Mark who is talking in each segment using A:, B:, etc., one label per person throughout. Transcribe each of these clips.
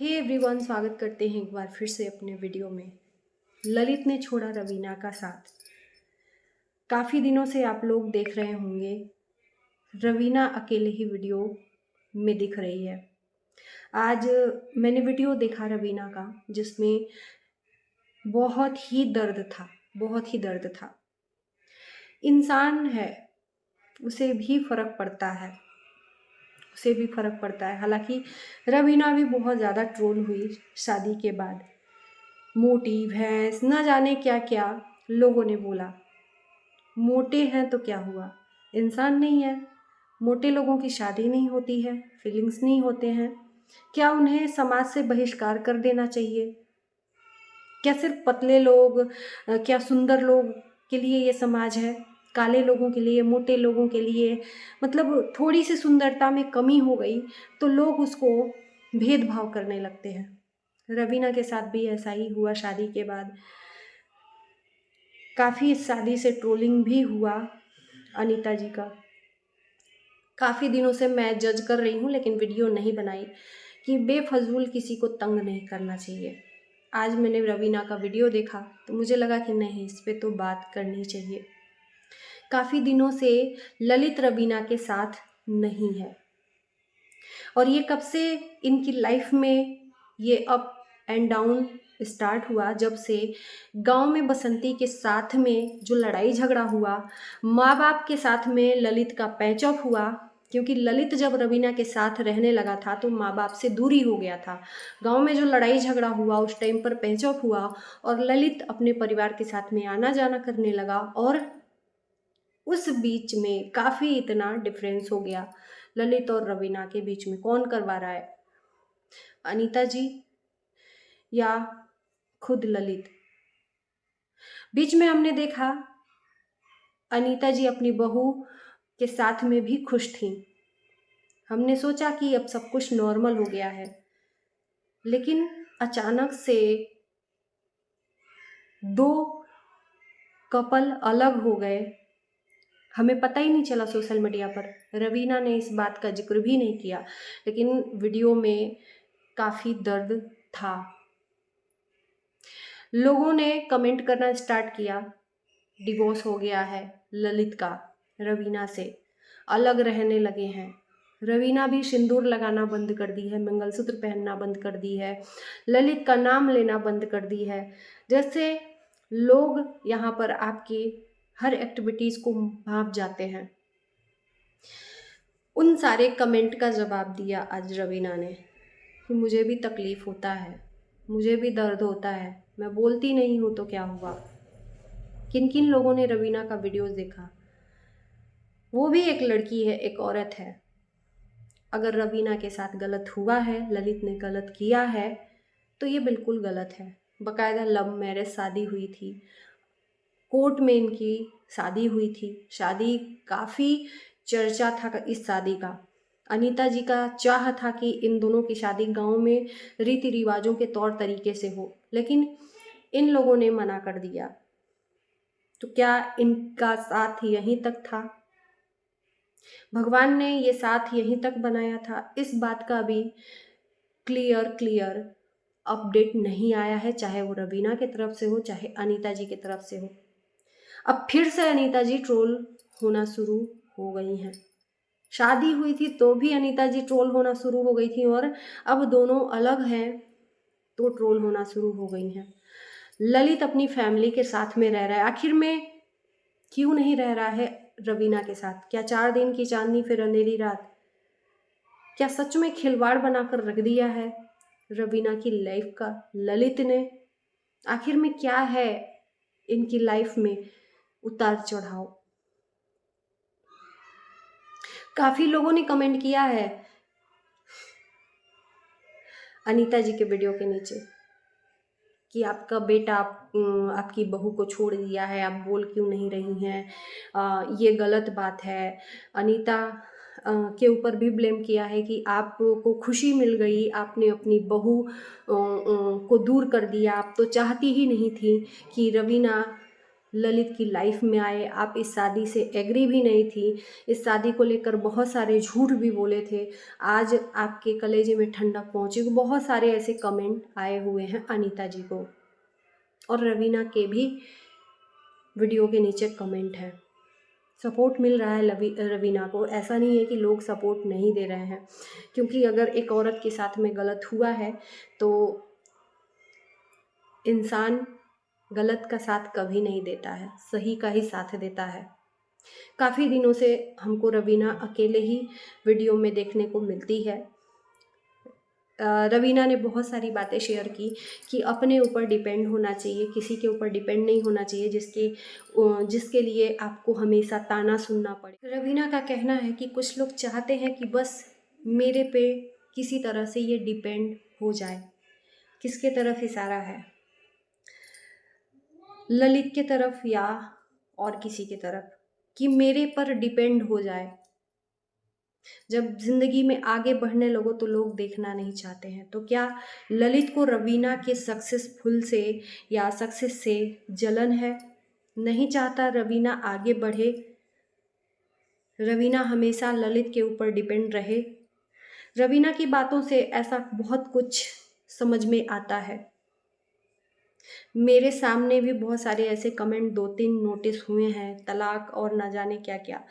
A: Hey everyone, स्वागत करते हैं एक बार फिर से अपने वीडियो में। ललित ने छोड़ा रवीना का साथ। काफ़ी दिनों से आप लोग देख रहे होंगे रवीना अकेले ही वीडियो में दिख रही है। आज मैंने वीडियो देखा रवीना का, जिसमें बहुत ही दर्द था, बहुत ही दर्द था। इंसान है, उसे भी फ़र्क पड़ता है, उसे भी फ़र्क पड़ता है। हालांकि रवीना भी बहुत ज़्यादा ट्रोल हुई शादी के बाद। मोटी भैंस, न जाने क्या क्या लोगों ने बोला। मोटे हैं तो क्या हुआ, इंसान नहीं है? मोटे लोगों की शादी नहीं होती है, फीलिंग्स नहीं होते हैं? क्या उन्हें समाज से बहिष्कार कर देना चाहिए? क्या सिर्फ पतले लोग, क्या सुंदर लोग के लिए ये समाज है? काले लोगों के लिए, मोटे लोगों के लिए? मतलब थोड़ी सी सुंदरता में कमी हो गई तो लोग उसको भेदभाव करने लगते हैं। रवीना के साथ भी ऐसा ही हुआ। शादी के बाद काफ़ी इस शादी से ट्रोलिंग भी हुआ अनीता जी का। काफ़ी दिनों से मैं जज कर रही हूँ, लेकिन वीडियो नहीं बनाई कि बेफजूल किसी को तंग नहीं करना चाहिए। आज मैंने रवीना का वीडियो देखा तो मुझे लगा कि नहीं, इस पे तो बात करनी चाहिए। काफ़ी दिनों से ललित रवीना के साथ नहीं है, और ये कब से इनकी लाइफ में ये अप एंड डाउन स्टार्ट हुआ, जब से गांव में बसंती के साथ में जो लड़ाई झगड़ा हुआ, माँ बाप के साथ में ललित का पैचअप हुआ। क्योंकि ललित जब रवीना के साथ रहने लगा था तो माँ बाप से दूरी हो गया था। गांव में जो लड़ाई झगड़ा हुआ उस टाइम पर पैचअप हुआ और ललित अपने परिवार के साथ में आना जाना करने लगा, और उस बीच में काफ़ी इतना डिफरेंस हो गया। ललित और रवीना के बीच में कौन करवा रहा है, अनीता जी या खुद ललित? बीच में हमने देखा अनीता जी अपनी बहू के साथ में भी खुश थीं। हमने सोचा कि अब सब कुछ नॉर्मल हो गया है, लेकिन अचानक से दो कपल अलग हो गए। हमें पता ही नहीं चला सोशल मीडिया पर। रवीना ने इस बात का जिक्र भी नहीं किया, लेकिन वीडियो में काफ़ी दर्द था। लोगों ने कमेंट करना स्टार्ट किया, डिवोर्स हो गया है ललित का, रवीना से अलग रहने लगे हैं। रवीना भी सिंदूर लगाना बंद कर दी है, मंगलसूत्र पहनना बंद कर दी है, ललित का नाम लेना बंद कर दी है। जैसे लोग यहाँ पर आपकी हर एक्टिविटीज़ को भाप जाते हैं। उन सारे कमेंट का जवाब दिया आज रवीना ने कि मुझे भी तकलीफ़ होता है, मुझे भी दर्द होता है, मैं बोलती नहीं हूँ तो क्या हुआ। किन किन लोगों ने रवीना का वीडियोस देखा? वो भी एक लड़की है, एक औरत है। अगर रवीना के साथ गलत हुआ है, ललित ने गलत किया है, तो ये बिल्कुल गलत है। बाकायदा लव मैरिज शादी हुई थी, कोर्ट में इनकी शादी हुई थी। शादी काफ़ी चर्चा था इस शादी का। अनीता जी का चाह था कि इन दोनों की शादी गांव में रीति रिवाजों के तौर तरीके से हो, लेकिन इन लोगों ने मना कर दिया। तो क्या इनका साथ यहीं तक था? भगवान ने ये साथ यहीं तक बनाया था? इस बात का भी क्लियर अपडेट नहीं आया है, चाहे वो रवीना की तरफ से हो, चाहे अनीता जी की तरफ से हो। अब फिर से अनीता जी ट्रोल होना शुरू हो गई हैं। शादी हुई थी तो भी अनीता जी ट्रोल होना शुरू हो गई थी, और अब दोनों अलग हैं तो ट्रोल होना शुरू हो गई हैं। ललित अपनी फैमिली के साथ में रह रहा है, आखिर में क्यों नहीं रह रहा है रवीना के साथ? क्या 4 दिन की चांदनी फिर अंधेरी रात? क्या सच में खिलवाड़ बनाकर रख दिया है रवीना की लाइफ का ललित ने? आखिर में क्या है इनकी लाइफ में उतार चढ़ाव? काफ़ी लोगों ने कमेंट किया है अनीता जी के वीडियो के नीचे कि आपका बेटा आपकी बहू को छोड़ दिया है, आप बोल क्यों नहीं रही हैं, ये गलत बात है। अनीता के ऊपर भी ब्लेम किया है कि आपको खुशी मिल गई, आपने अपनी बहू को दूर कर दिया, आप तो चाहती ही नहीं थी कि रवीना ललित की लाइफ में आए। आप इस शादी से एग्री भी नहीं थी, इस शादी को लेकर बहुत सारे झूठ भी बोले थे। आज आपके कलेजे में ठंडक पहुंची। बहुत सारे ऐसे कमेंट आए हुए हैं अनीता जी को, और रवीना के भी वीडियो के नीचे कमेंट है। सपोर्ट मिल रहा है रवीना को, ऐसा नहीं है कि लोग सपोर्ट नहीं दे रहे हैं, क्योंकि अगर एक औरत के साथ में गलत हुआ है तो इंसान गलत का साथ कभी नहीं देता है, सही का ही साथ देता है। काफ़ी दिनों से हमको रवीना अकेले ही वीडियो में देखने को मिलती है। रवीना ने बहुत सारी बातें शेयर की कि अपने ऊपर डिपेंड होना चाहिए, किसी के ऊपर डिपेंड नहीं होना चाहिए जिसके लिए आपको हमेशा ताना सुनना पड़े। रवीना का कहना है कि कुछ लोग चाहते हैं कि बस मेरे पे किसी तरह से ये डिपेंड हो जाए। किसके तरफ इशारा है? ललित के तरफ या और किसी के तरफ, कि मेरे पर डिपेंड हो जाए। जब जिंदगी में आगे बढ़ने लगो तो लोग देखना नहीं चाहते हैं। तो क्या ललित को रवीना के सक्सेसफुल से या सक्सेस से जलन है? नहीं चाहता रवीना आगे बढ़े, रवीना हमेशा ललित के ऊपर डिपेंड रहे। रवीना की बातों से ऐसा बहुत कुछ समझ में आता है। मेरे सामने भी बहुत सारे ऐसे कमेंट 2-3 नोटिस हुए हैं, तलाक और ना जाने क्या क्या।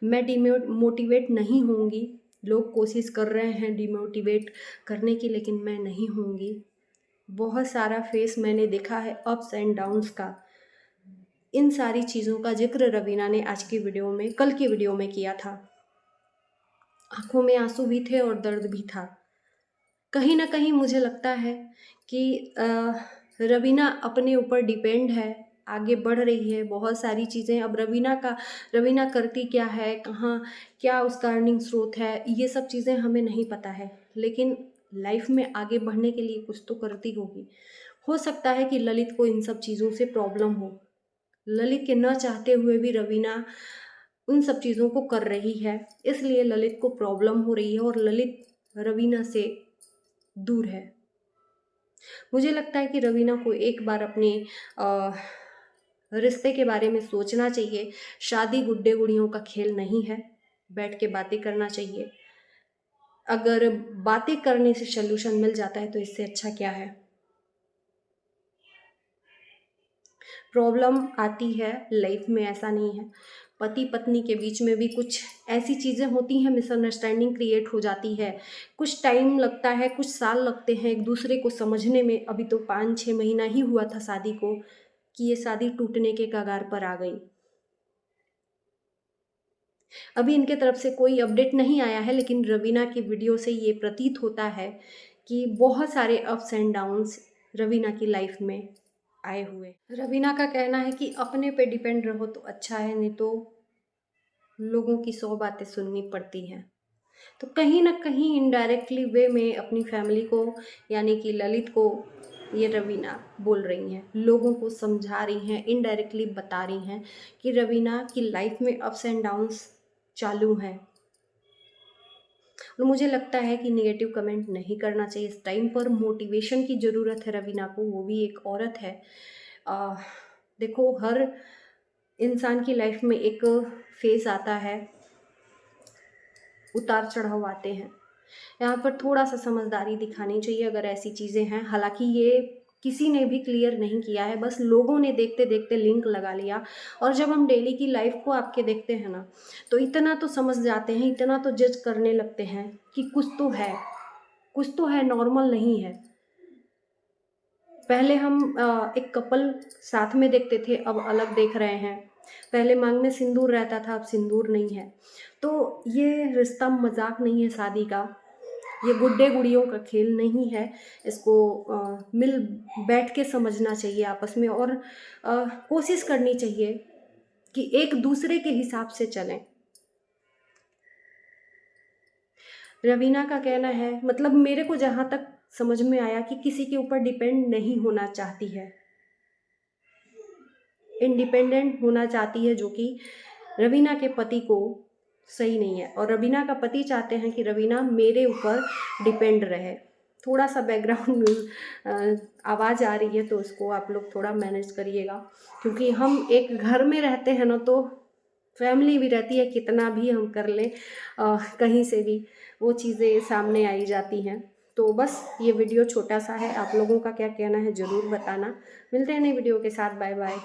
A: मैं डिमोटिवेट नहीं होंगी, लोग कोशिश कर रहे हैं डिमोटिवेट करने की, लेकिन मैं नहीं होंगी। बहुत सारा फेस मैंने देखा है अप्स एंड डाउन्स का। इन सारी चीज़ों का जिक्र रवीना ने आज की वीडियो में, कल की वीडियो में किया था। आंखों में आंसू भी थे और दर्द भी था। कहीं ना कहीं मुझे लगता है कि रवीना अपने ऊपर डिपेंड है, आगे बढ़ रही है बहुत सारी चीज़ें। अब रवीना करती क्या है, कहाँ क्या उसका अर्निंग स्रोत है, ये सब चीज़ें हमें नहीं पता है, लेकिन लाइफ में आगे बढ़ने के लिए कुछ तो करती होगी। हो सकता है कि ललित को इन सब चीज़ों से प्रॉब्लम हो, ललित के न चाहते हुए भी रवीना उन सब चीज़ों को कर रही है, इसलिए ललित को प्रॉब्लम हो रही है और ललित रवीना से दूर है। मुझे लगता है कि रवीना को एक बार अपने रिश्ते के बारे में सोचना चाहिए। शादी गुड्डे गुड़ियों का खेल नहीं है, बैठ के बातें करना चाहिए। अगर बातें करने से सल्यूशन मिल जाता है तो इससे अच्छा क्या है। प्रॉब्लम आती है लाइफ में, ऐसा नहीं है। पति पत्नी के बीच में भी कुछ ऐसी चीज़ें होती हैं, मिसअंडरस्टैंडिंग क्रिएट हो जाती है, कुछ टाइम लगता है, कुछ साल लगते हैं एक दूसरे को समझने में। अभी तो 5-6 महीना ही हुआ था शादी को कि ये शादी टूटने के कगार पर आ गई। अभी इनके तरफ से कोई अपडेट नहीं आया है, लेकिन रवीना की वीडियो से ये प्रतीत होता है कि बहुत सारे अप्स एंड डाउन्स रवीना की लाइफ में आए हुए। रवीना का कहना है कि अपने पे डिपेंड रहो तो अच्छा है, नहीं तो लोगों की 100 बातें सुननी पड़ती हैं। तो कहीं ना कहीं इनडायरेक्टली वे में अपनी फैमिली को, यानी कि ललित को, ये रवीना बोल रही हैं, लोगों को समझा रही हैं, इनडायरेक्टली बता रही हैं कि रवीना की लाइफ में अप्स एंड डाउन्स चालू हैं। और मुझे लगता है कि नेगेटिव कमेंट नहीं करना चाहिए इस टाइम पर। मोटिवेशन की ज़रूरत है रवीना को, वो भी एक औरत है। देखो, हर इंसान की लाइफ में एक फेज़ आता है, उतार चढ़ाव आते हैं। यहाँ पर थोड़ा सा समझदारी दिखानी चाहिए अगर ऐसी चीज़ें हैं। हालांकि ये किसी ने भी क्लियर नहीं किया है, बस लोगों ने देखते देखते लिंक लगा लिया। और जब हम डेली की लाइफ को आपके देखते हैं ना, तो इतना तो समझ जाते हैं, इतना तो जज करने लगते हैं कि कुछ तो है, नॉर्मल नहीं है। पहले हम एक कपल साथ में देखते थे, अब अलग देख रहे हैं। पहले मांग में सिंदूर रहता था, अब सिंदूर नहीं है। तो ये रिश्ता मजाक नहीं है शादी का, ये गुड्डे गुड़ियों का खेल नहीं है। इसको मिल बैठ के समझना चाहिए आपस में, और कोशिश करनी चाहिए कि एक दूसरे के हिसाब से चलें। रवीना का कहना है, मतलब मेरे को जहाँ तक समझ में आया, कि किसी के ऊपर डिपेंड नहीं होना चाहती है, इंडिपेंडेंट होना चाहती है, जो कि रवीना के पति को सही नहीं है। और रवीना का पति चाहते हैं कि रवीना मेरे ऊपर डिपेंड रहे। थोड़ा सा बैकग्राउंड आवाज़ आ रही है तो उसको आप लोग थोड़ा मैनेज करिएगा, क्योंकि हम एक घर में रहते हैं ना, तो फैमिली भी रहती है, कितना भी हम कर लें कहीं से भी वो चीज़ें सामने आई जाती हैं। तो बस ये वीडियो छोटा सा है, आप लोगों का क्या कहना है ज़रूर बताना। मिलते हैं नई वीडियो के साथ, बाय बाय।